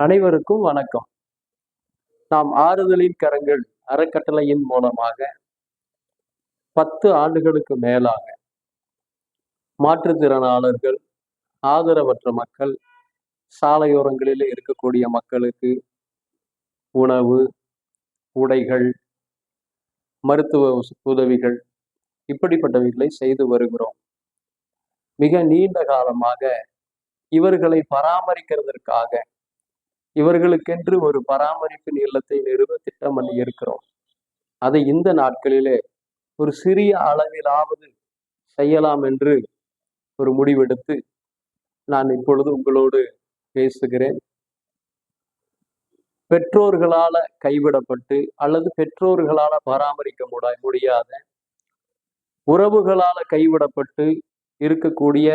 அனைவருக்கும் வணக்கம். நாம் ஆறுதலின் கரங்கள் அறக்கட்டளையின் மூலமாக 10 ஆண்டுகளுக்கு மேலாக மாற்றுத்திறனாளர்கள், ஆதரவற்ற மக்கள், சாலையோரங்களில் இருக்கக்கூடிய மக்களுக்கு உணவு, உடைகள், மருத்துவ உதவிகள் இப்படிப்பட்டவைகளை செய்து வருகிறோம். மிக நீண்ட காலமாக இவர்களை பராமரிக்கிறதற்காக இவர்களுக்கென்று ஒரு பராமரிப்பு இல்லத்தை நிறுவ திட்டம் பண்ணி இருக்கிறோம். அதை இந்த நாட்களிலே ஒரு சிறிய அளவிலாவது செய்யலாம் என்று ஒரு முடிவெடுத்து நான் இப்பொழுது உங்களோடு பேசுகிறேன். பெற்றோர்களால கைவிடப்பட்டு அல்லது பெற்றோர்களால பராமரிக்க முடியாத, உறவுகளால கைவிடப்பட்டு இருக்கக்கூடிய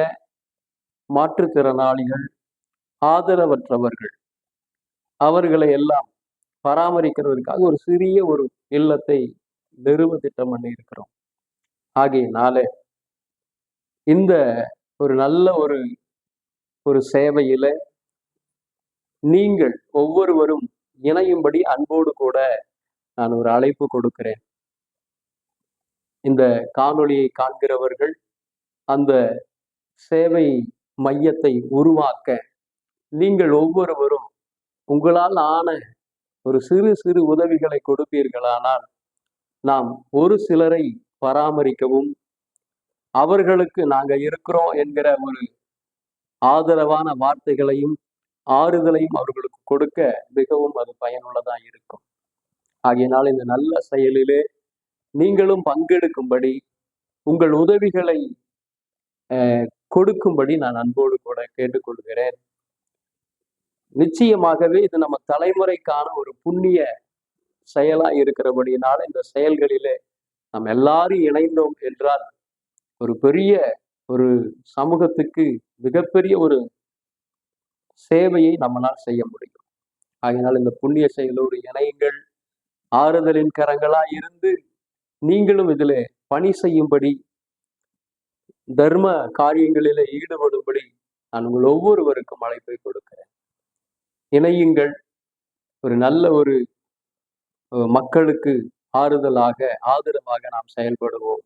மாற்றுத்திறனாளிகள், ஆதரவற்றவர்கள், அவர்களை எல்லாம் பராமரிக்கிறதற்காக ஒரு சிறிய ஒரு இல்லத்தை நிறுவ திட்டம் பண்ணி இருக்கிறோம். ஆகையினால இந்த ஒரு நல்ல ஒரு சேவையில நீங்கள் ஒவ்வொருவரும் இணையும்படி அன்போடு கூட நான் ஒரு அழைப்பு கொடுக்கிறேன். இந்த காணொளியை காண்கிறவர்கள் அந்த சேவை மையத்தை உருவாக்க நீங்கள் ஒவ்வொருவரும் உங்களால் ஆன ஒரு சிறு சிறு உதவிகளை கொடுப்பீர்களானால் நாம் ஒரு சிலரை பராமரிக்கவும், அவர்களுக்கு நாங்க இருக்கிறோம் என்கிற ஒரு ஆதரவான வார்த்தைகளையும் ஆறுதலையும் அவர்களுக்கு கொடுக்க மிகவும் அது பயனுள்ளதா இருக்கும். ஆகையினால் இந்த நல்ல செயலிலே நீங்களும் பங்கெடுக்கும்படி, உங்கள் உதவிகளை கொடுக்கும்படி நான் அன்போடு கூட கேட்டுக்கொள்கிறேன். நிச்சயமாகவே இது நம்ம தலைமுறைக்கான ஒரு புண்ணிய செயலா இருக்கிறபடினால இந்த செயல்களிலே நாம் எல்லாரும் இணைந்தோம் என்றால் ஒரு பெரிய ஒரு சமூகத்துக்கு மிகப்பெரிய ஒரு சேவையை நம்மளால் செய்ய முடியும். ஆகையினால் இந்த புண்ணிய செயலோடு இணையுங்கள். ஆறுதலின் கரங்களா இருந்து நீங்களும் இதிலே பணி செய்யும்படி, தர்ம காரியங்களிலே ஈடுபடும்படி நான் உங்கள் ஒவ்வொருவருக்கும் அழைப்பை கொடுக்கிறேன். இணையுங்கள். ஒரு நல்ல ஒரு மக்களுக்கு ஆறுதலாக, ஆதரவாக நாம் செயல்படுவோம்.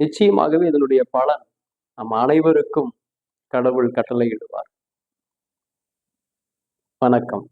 நிச்சயமாகவே இதனுடைய பலன் நம் அனைவருக்கும் கடவுள் கட்டளையிடுவார். வணக்கம்.